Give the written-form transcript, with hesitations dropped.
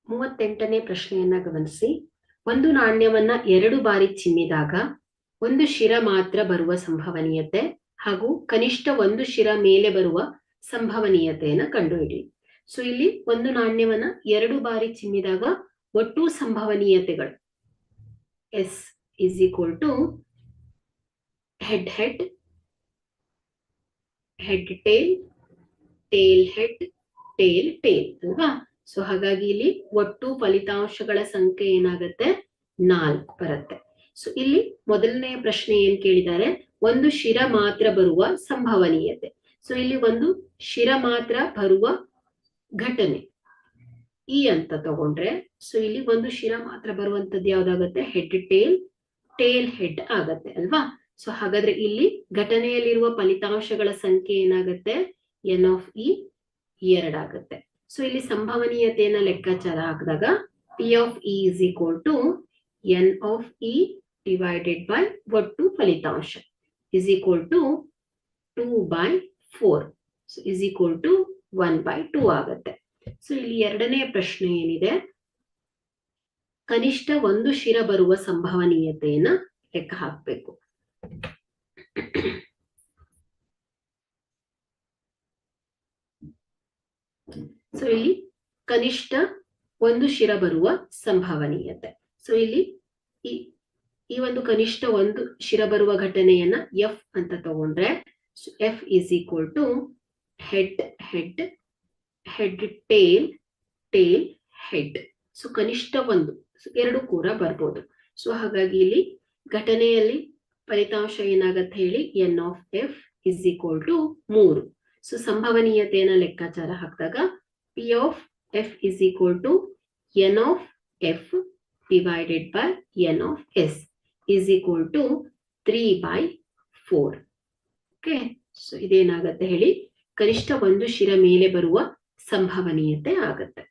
38ನೇ ಪ್ರಶ್ನೆಯನ್ನ ಗಮನಿಸಿ. ಒಂದು ನಾಣ್ಯವನ್ನ 2 ಬಾರಿ ಚಿಮ್ಮಿದಾಗ ಒಂದು ಶಿರ ಮಾತ್ರ ಬರುವ ಸಂಭವನೀಯತೆ ಹಾಗೂ ಕನಿಷ್ಠ ಒಂದು ಶಿರ ಮೇಲೆ ಬರುವ ಸಂಭವನೀಯತೆಯನ್ನ ಕಂಡುಹಿಡಿ. ಸೊ ಇಲ್ಲಿ ಒಂದು ನಾಣ್ಯವನ್ನ 2 ಬಾರಿ ಚಿಮ್ಮಿದಾಗ ಒಟ್ಟು ಸಂಭವನೀಯತೆಗಳು S is equal to head head, head tail, tail head, tail tail ಅಲ್ವಾ. ಸೊ ಹಾಗಾಗಿ ಇಲ್ಲಿ ಒಟ್ಟು ಫಲಿತಾಂಶಗಳ ಸಂಖ್ಯೆ ಏನಾಗುತ್ತೆ 4 ಬರುತ್ತೆ. ಸೊ ಇಲ್ಲಿ ಮೊದಲನೆಯ ಪ್ರಶ್ನೆ ಏನ್ ಕೇಳಿದ್ದಾರೆ, ಒಂದು ಶಿರ ಮಾತ್ರ ಬರುವ ಸಂಭವನೀಯತೆ. ಸೊ ಇಲ್ಲಿ ಒಂದು ಶಿರ ಮಾತ್ರ ಬರುವ ಘಟನೆ ಈ ಅಂತ ತಗೊಂಡ್ರೆ, ಸೊ ಇಲ್ಲಿ ಒಂದು ಶಿರ ಮಾತ್ರ ಬರುವಂತದ್ದು ಯಾವ್ದಾಗುತ್ತೆ, ಹೆಡ್ ಟೇಲ್, ಟೇಲ್ ಹೆಡ್ ಆಗತ್ತೆ ಅಲ್ವಾ. ಸೊ ಹಾಗಾದ್ರೆ ಇಲ್ಲಿ ಘಟನೆಯಲ್ಲಿರುವ ಫಲಿತಾಂಶಗಳ ಸಂಖ್ಯೆ ಏನಾಗುತ್ತೆ, ಎನ್ ಆಫ್ ಇ 2 ಆಗುತ್ತೆ. ಸೊ ಇಲ್ಲಿ ಸಂಭವನೀಯತೆಯನ್ನ ಲೆಕ್ಕಾಚಾರ ಹಾಕಿದಾಗ P of E is equal to N of E divided by ಒಟ್ಟು ಫಲಿತಾಂಶ is equal to 2/4 is equal to 1/2 ಆಗುತ್ತೆ. ಸೊ ಇಲ್ಲಿ ಎರಡನೇ ಪ್ರಶ್ನೆ ಏನಿದೆ, ಕನಿಷ್ಠ ಒಂದು ಶಿರ ಬರುವ ಸಂಭವನೀಯತೆಯನ್ನ ಲೆಕ್ಕ ಹಾಕಬೇಕು. ಸೊ ಇಲ್ಲಿ ಕನಿಷ್ಠ ಒಂದು ಶಿರ ಬರುವ ಸಂಭವನೀಯತೆ. ಸೊ ಇಲ್ಲಿ ಈ ಒಂದು ಕನಿಷ್ಠ ಒಂದು ಶಿರ ಬರುವ ಘಟನೆಯನ್ನ ಎಫ್ ಅಂತ ತಗೊಂಡ್ರೆ, F is equal to head head, head tail, tail head. So ಕನಿಷ್ಠ ಒಂದು, ಎರಡು ಕೂಡ ಬರ್ಬೋದು. ಸೊ ಹಾಗಾಗಿ ಇಲ್ಲಿ ಘಟನೆಯಲ್ಲಿ ಫಲಿತಾಂಶ ಏನಾಗತ್ತೆ ಹೇಳಿ, N of F is equal to 3. So ಸಂಭವನೀಯತೆಯನ್ನ ಲೆಕ್ಕಾಚಾರ ಹಾಕಿದಾಗ P of F is equal to N of F divided by N of S is equal to 3/4. Okay. So ಇದೇನಾಗತ್ತೆ ಹೇಳಿ, ಕನಿಷ್ಠ ಒಂದು ಶಿರ ಮೇಲೆ ಬರುವ ಸಂಭವನೀಯತೆ ಆಗತ್ತೆ.